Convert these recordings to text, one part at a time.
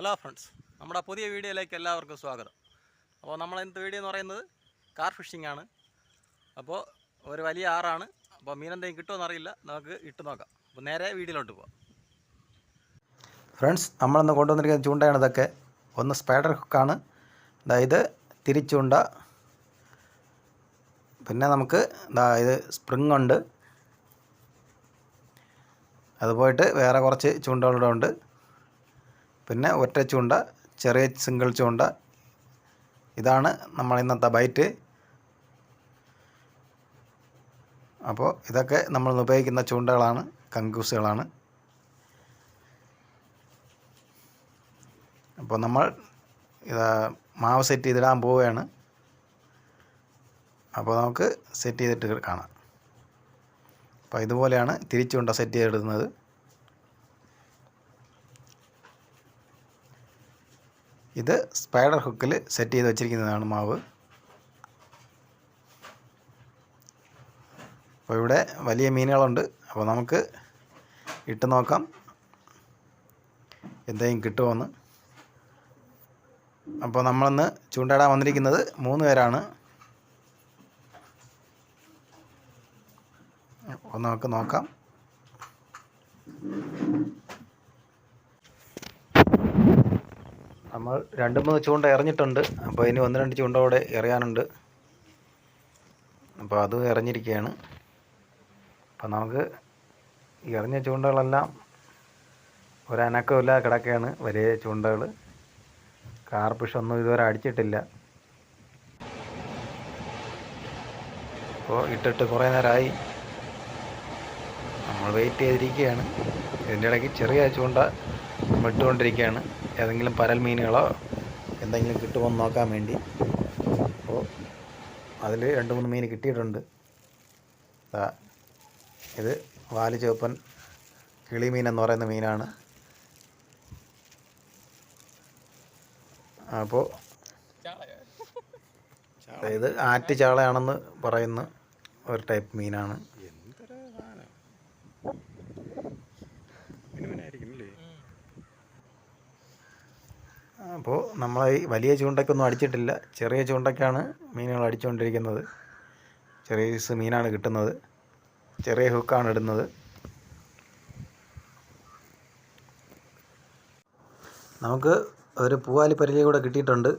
Hello friends, നമ്മുടെ പുതിയ വീഡിയോയിലേക്ക് എല്ലാവർക്കും സ്വാഗതം. അപ്പോൾ നമ്മൾ ഇന്നത്തെ വീഡിയോ എന്ന് പറയുന്നത് കാർ ഫിഷിംഗ് ആണ്. അപ്പോൾ ഒരു വലിയ ആറാണ്. അപ്പോൾ മീനെന്തെങ്കിലും കിട്ടുമോ അറിയില്ല, നമുക്ക് ഇട്ട് നോക്കാം. അപ്പോൾ നേരെ വീഡിയോയിലോട്ട് പോകാം. ഫ്രണ്ട്സ്, നമ്മളിന്ന് കൊണ്ടുവന്നിരിക്കുന്ന ചൂണ്ടയാണ് ഇതൊക്കെ. ഒന്ന് സ്പൈഡർ ഹുക്കാണ്, അതായത് തിരിച്ചൂണ്ട. പിന്നെ നമുക്ക് ഇത് സ്പ്രിങ് ഉണ്ട്. അതുപോയിട്ട് വേറെ കുറച്ച് ചൂണ്ടകളുടെ ഉണ്ട്. പിന്നെ ഒറ്റ ചൂണ്ട, ചെറിയ സിംഗിൾ ചൂണ്ട. ഇതാണ് നമ്മൾ ഇന്നത്തെ ബൈറ്റ്. അപ്പോൾ ഇതൊക്കെ നമ്മൾ ഉപയോഗിക്കുന്ന ചൂണ്ടകളാണ്, കങ്കൂസുകളാണ്. അപ്പോൾ നമ്മൾ മാവ് സെറ്റ് ചെയ്തിടാൻ പോവുകയാണ്. അപ്പോൾ നമുക്ക് സെറ്റ് ചെയ്തിട്ട് കാണാം. അപ്പോൾ ഇതുപോലെയാണ് തിരിച്ചുണ്ട സെറ്റ് ചെയ്തിടുന്നത്. ഇത് സ്പൈഡർ ഹുക്കിൽ സെറ്റ് ചെയ്ത് വെച്ചിരിക്കുന്നതാണ് മാവ്. അപ്പോൾ ഇവിടെ വലിയ മീനുകളുണ്ട്. അപ്പോൾ നമുക്ക് ഇട്ട് നോക്കാം എന്തെങ്കിലും കിട്ടുമോയെന്ന്. അപ്പോൾ നമ്മളിന്ന് ചൂണ്ടയിടാൻ വന്നിരിക്കുന്നത് 3 പേരാണ്. അപ്പോൾ നമുക്ക് നോക്കാം. നമ്മൾ 2-3 ചൂണ്ട എറിഞ്ഞിട്ടുണ്ട്. അപ്പോൾ ഇനി 1-2 ചൂണ്ട കൂടെ എറിയാനുണ്ട്. അപ്പോൾ അതും എറിഞ്ഞിരിക്കുകയാണ്. അപ്പോൾ നമുക്ക് എറിഞ്ഞ ചൂണ്ടകളെല്ലാം ഒരനക്കമില്ല കിടക്കുകയാണ്, വലിയ ചൂണ്ടകൾ. കാർഫിഷൊന്നും ഇതുവരെ അടിച്ചിട്ടില്ല. അപ്പോൾ ഇട്ടിട്ട് കുറേ നേരമായി. നമ്മൾ വെയിറ്റ് ചെയ്തിരിക്കുകയാണ്. ഇതിൻ്റെ ഇടയ്ക്ക് ചെറിയ ചൂണ്ട ഇട്ടുകൊണ്ടിരിക്കുകയാണ്. ഏതെങ്കിലും പരൽ മീനുകളോ എന്തെങ്കിലും കിട്ടുമോ എന്ന് നോക്കാൻ വേണ്ടി. അപ്പോൾ അതിൽ 2-3 മീൻ കിട്ടിയിട്ടുണ്ട്. ഇത് വാല് ചുവപ്പൻ കിളിമീൻ എന്ന് പറയുന്ന മീനാണ്. അപ്പോൾ ഇത് ആറ്റ് ചാളയാണെന്ന് പറയുന്ന ഒരു ടൈപ്പ് മീനാണ്. അപ്പോൾ നമ്മൾ ഈ വലിയ ചൂണ്ടയ്ക്കൊന്നും അടിച്ചിട്ടില്ല. ചെറിയ ചൂണ്ടയ്ക്കാണ് മീനുകൾ അടിച്ചുകൊണ്ടിരിക്കുന്നത്. ചെറിയ സൈസ് മീനാണ് കിട്ടുന്നത്. ചെറിയ ഹുക്കാണ് ഇടുന്നത്. നമുക്ക് ഒരു പൂവാലി പരിചയം കൂടെ കിട്ടിയിട്ടുണ്ട്.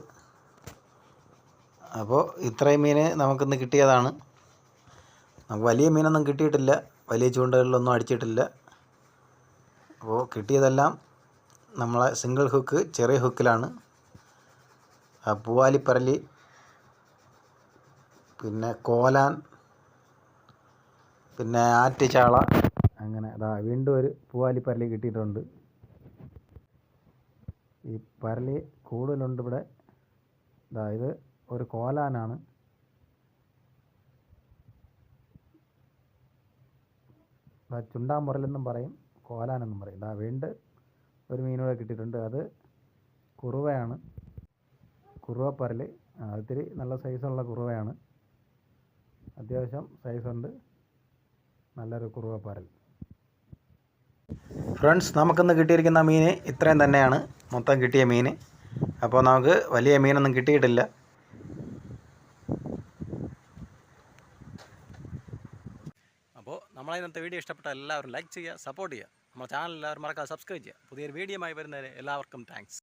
അപ്പോൾ ഇത്രയും മീൻ നമുക്കിന്ന് കിട്ടിയതാണ്. നമുക്ക് വലിയ മീനൊന്നും കിട്ടിയിട്ടില്ല, വലിയ ചൂണ്ടകളിലൊന്നും അടിച്ചിട്ടില്ല. അപ്പോൾ കിട്ടിയതെല്ലാം നമ്മളെ സിംഗിൾ ഹുക്ക്, ചെറിയ ഹുക്കിലാണ്. പൂവാലിപ്പരലി, പിന്നെ കോലാൻ, പിന്നെ ആറ്റുചാള. അങ്ങനെ വീണ്ടും ഒരു പൂവാലിപ്പരലി കിട്ടിയിട്ടുണ്ട്. ഈ പരലി കൂടുതലുണ്ട് ഇവിടെ. ഇത് ഒരു കോലാനാണ്. ചുണ്ടാമ്പുറലെന്നും പറയും, കോലാനെന്നും പറയും. വീണ്ടും ഒരു മീനൂടെ കിട്ടിയിട്ടുണ്ട്. അത് കുറുവയാണ്, കുറുവപ്പരൽ. ഇത്തിരി നല്ല സൈസുള്ള കുറുവയാണ്. അത്യാവശ്യം സൈസുണ്ട്, നല്ലൊരു കുറുവപ്പരൽ. ഫ്രണ്ട്സ്, നമുക്കിന്ന് കിട്ടിയിരിക്കുന്ന മീൻ ഇത്രയും തന്നെയാണ് മൊത്തം കിട്ടിയ മീൻ. അപ്പോൾ നമുക്ക് വലിയ മീനൊന്നും കിട്ടിയിട്ടില്ല. അപ്പോൾ നമ്മളെ ഇന്നത്തെ വീഡിയോ ഇഷ്ടപ്പെട്ട എല്ലാവരും ലൈക്ക് ചെയ്യുക, സപ്പോർട്ട് ചെയ്യുക. നമ്മുടെ ചാനൽ എല്ലാവരും മറക്കാതെ സബ്സ്ക്രൈബ് ചെയ്യുക. പുതിയൊരു വീഡിയോയുമായി വരുന്നവരെ എല്ലാവർക്കും താങ്ക്സ്.